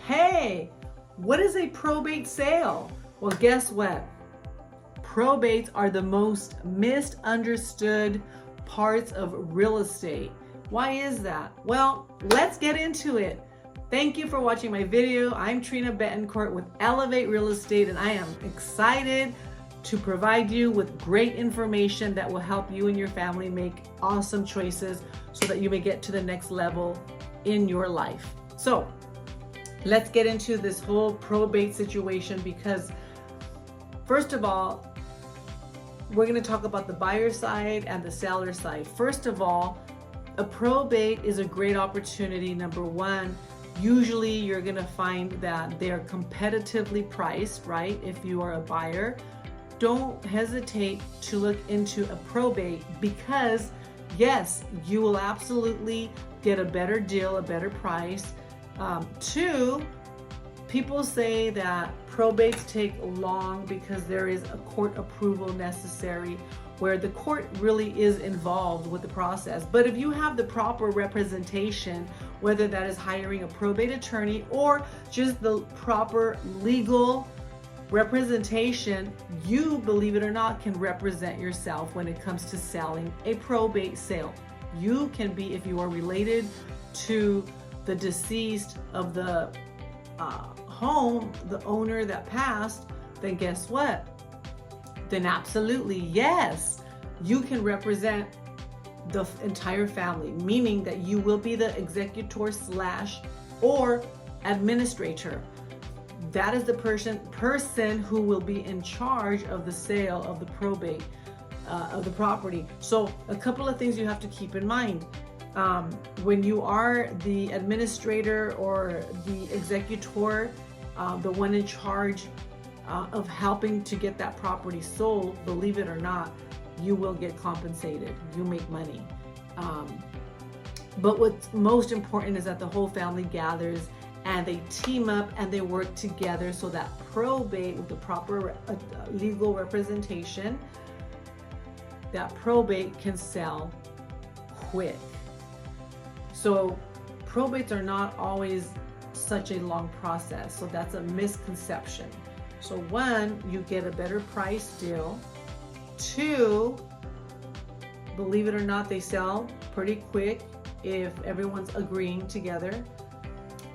Hey, what is a probate sale? Well, guess what? Probates are the most misunderstood parts of real estate. Why is that? Well, let's get into it. Thank you for watching my video. I'm Trina Betancourt with Elevate Real Estate, and I am excited to provide you with great information that will help you and your family make awesome choices so that you may get to the next level in your life. So let's get into this whole probate situation, because first of all, we're going to talk about the buyer side and the seller side. First of all, a probate is a great opportunity. Number one, usually you're going to find that they're competitively priced, right? If you are a buyer, don't hesitate to look into a probate, because yes, you will absolutely get a better deal, a better price. Two, people say that probates take long because there is a court approval necessary, where the court really is involved with the process. But if you have the proper representation, whether that is hiring a probate attorney or just the proper legal representation, you, believe it or not, can represent yourself when it comes to selling a probate sale. You can be, if you are related to the deceased of the home, the owner that passed, then guess what? Then absolutely, yes, you can represent the entire family, meaning that you will be the executor slash or administrator. That is the person who will be in charge of the sale of the probate of the property. So a couple of things you have to keep in mind. When you are the administrator or the executor, the one in charge of helping to get that property sold, believe it or not, you will get compensated. You make money. But what's most important is that the whole family gathers and they team up and they work together so that probate, with the proper legal representation, that probate can sell quick. So probates are not always such a long process. So that's a misconception. So one, you get a better price deal. Two, believe it or not, they sell pretty quick if everyone's agreeing together.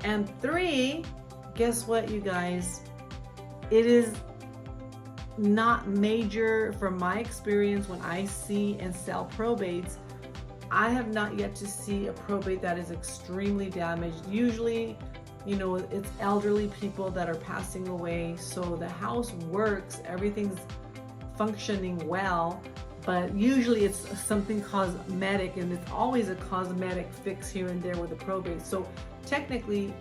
And three, guess what, you guys? It is not major, from my experience when I see and sell probates, I have not yet to see a probate that is extremely damaged. Usually, you know, it's elderly people that are passing away, so the house works, everything's functioning well, but usually it's something cosmetic, and it's always a cosmetic fix here and there with a probate. So technically,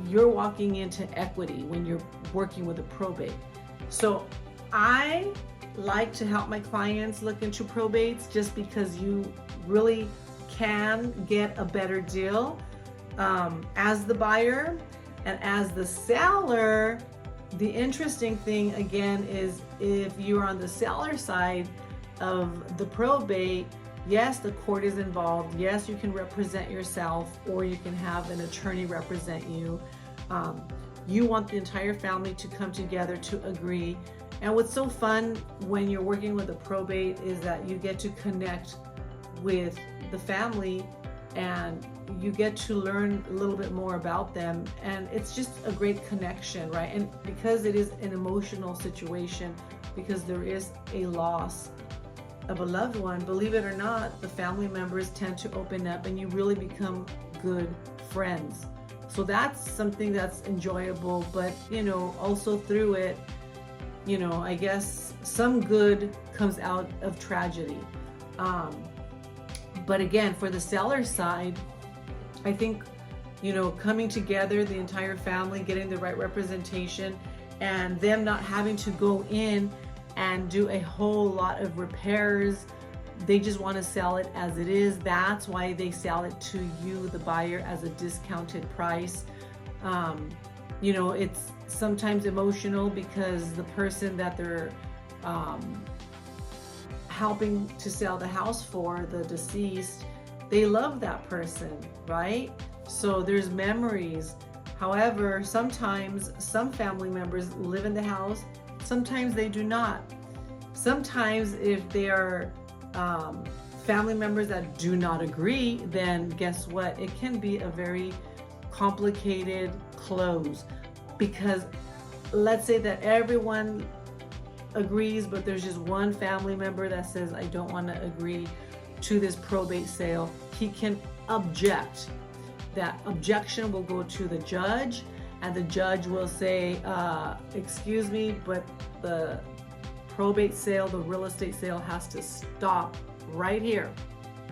you're walking into equity when you're working with a probate. So I like to help my clients look into probates, just because you really can get a better deal as the buyer. And as the seller, the interesting thing again is, if you're on the seller side of the probate, yes, the court is involved. Yes, you can represent yourself, or you can have an attorney represent you. You want the entire family to come together to agree. And what's so fun when you're working with a probate is that you get to connect with the family and you get to learn a little bit more about them. And it's just a great connection, right? And because it is an emotional situation, because there is a loss of a loved one, believe it or not, the family members tend to open up and you really become good friends. So that's something that's enjoyable, but you know, also through it, you know, I guess some good comes out of tragedy. But again, for the seller side, I think, you know, coming together, the entire family, getting the right representation, and them not having to go in and do a whole lot of repairs. They just want to sell it as it is. That's why they sell it to you, the buyer, as a discounted price. You know, it's sometimes emotional because the person that they're helping to sell the house for, the deceased, they love that person, right? So there's memories. However, sometimes some family members live in the house, sometimes they do not. Sometimes if they are family members that do not agree, then guess what? It can be a very complicated close, because let's say that everyone agrees, but there's just one family member that says, I don't want to agree to this probate sale. He can object. That objection will go to the judge, and the judge will say, excuse me, but the probate sale, the real estate sale has to stop right here.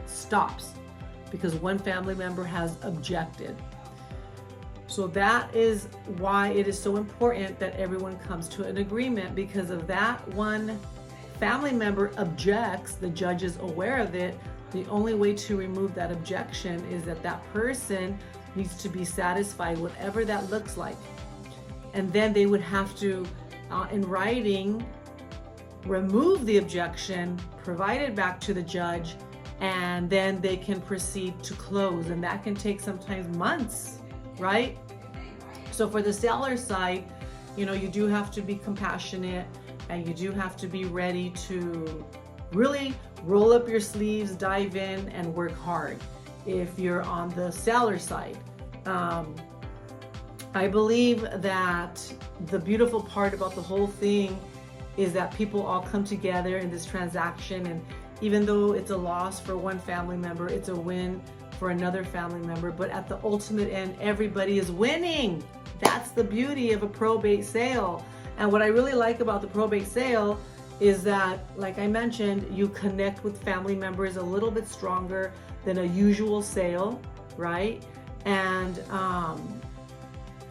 Stops, because one family member has objected. So that is why it is so important that everyone comes to an agreement, because if that one family member objects, the judge is aware of it. The only way to remove that objection is that that person needs to be satisfied, whatever that looks like. And then they would have to, in writing, remove the objection, provide it back to the judge, and then they can proceed to close. And that can take sometimes months, right? So for the seller side, you do have to be compassionate, and you do have to be ready to really roll up your sleeves, dive in, and work hard. If you're on the seller side, I believe that the beautiful part about the whole thing is that people all come together in this transaction, and even though it's a loss for one family member, it's a win for another family member. But at the ultimate end, everybody is winning. That's the beauty of a probate sale. And what I really like about the probate sale is that, like I mentioned, you connect with family members a little bit stronger than a usual sale, right? And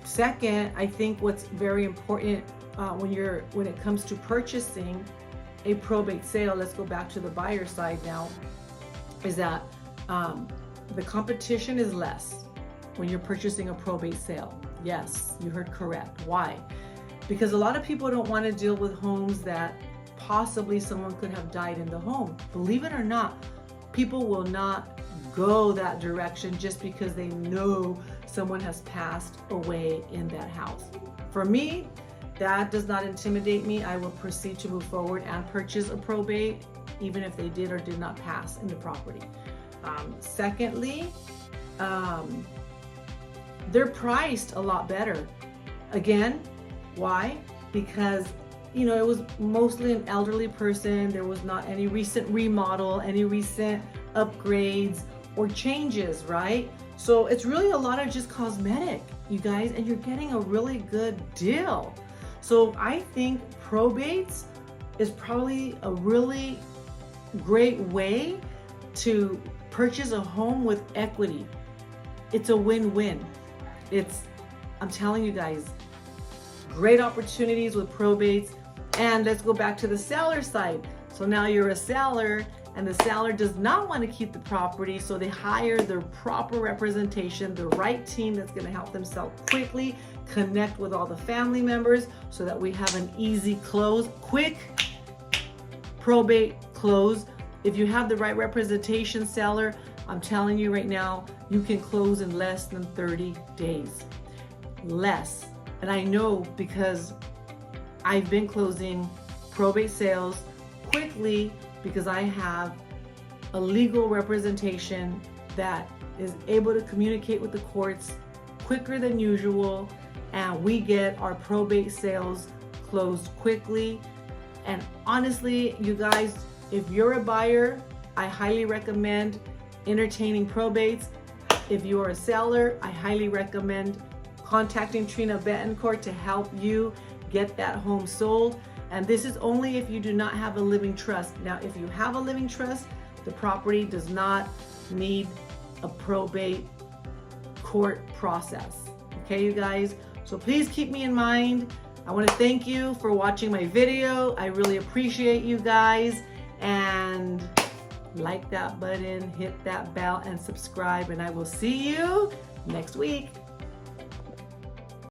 second, I think what's very important when it comes to purchasing a probate sale, let's go back to the buyer side now, is that the competition is less when you're purchasing a probate sale. Yes, you heard correct. Why? Because a lot of people don't want to deal with homes that possibly someone could have died in the home. Believe it or not, people will not go that direction just because they know someone has passed away in that house. For me, that does not intimidate me. I will proceed to move forward and purchase a probate, even if they did or did not pass in the property. Secondly, they're priced a lot better. Again, why? Because it was mostly an elderly person. There was not any recent remodel, any recent upgrades or changes, right? So it's really a lot of just cosmetic, you guys, and you're getting a really good deal. So I think probates is probably a really great way to purchase a home with equity. It's a win-win. I'm telling you guys, great opportunities with probates. And let's go back to the seller side. So now you're a seller, and the seller does not want to keep the property, so they hire their proper representation, the right team that's going to help them sell quickly, connect with all the family members so that we have an easy close, quick probate close. If you have the right representation, seller, I'm telling you right now, you can close in less than 30 days. Less. And I know because I've been closing probate sales quickly because I have a legal representation that is able to communicate with the courts quicker than usual, and we get our probate sales closed quickly. And honestly, you guys, if you're a buyer, I highly recommend entertaining probates. If you are a seller, I highly recommend contacting Trina Betancourt to help you get that home sold. And this is only if you do not have a living trust. Now, if you have a living trust, the property does not need a probate court process. Okay, you guys? So please keep me in mind. I want to thank you for watching my video. I really appreciate you guys. And like that button, hit that bell, and subscribe. And I will see you next week.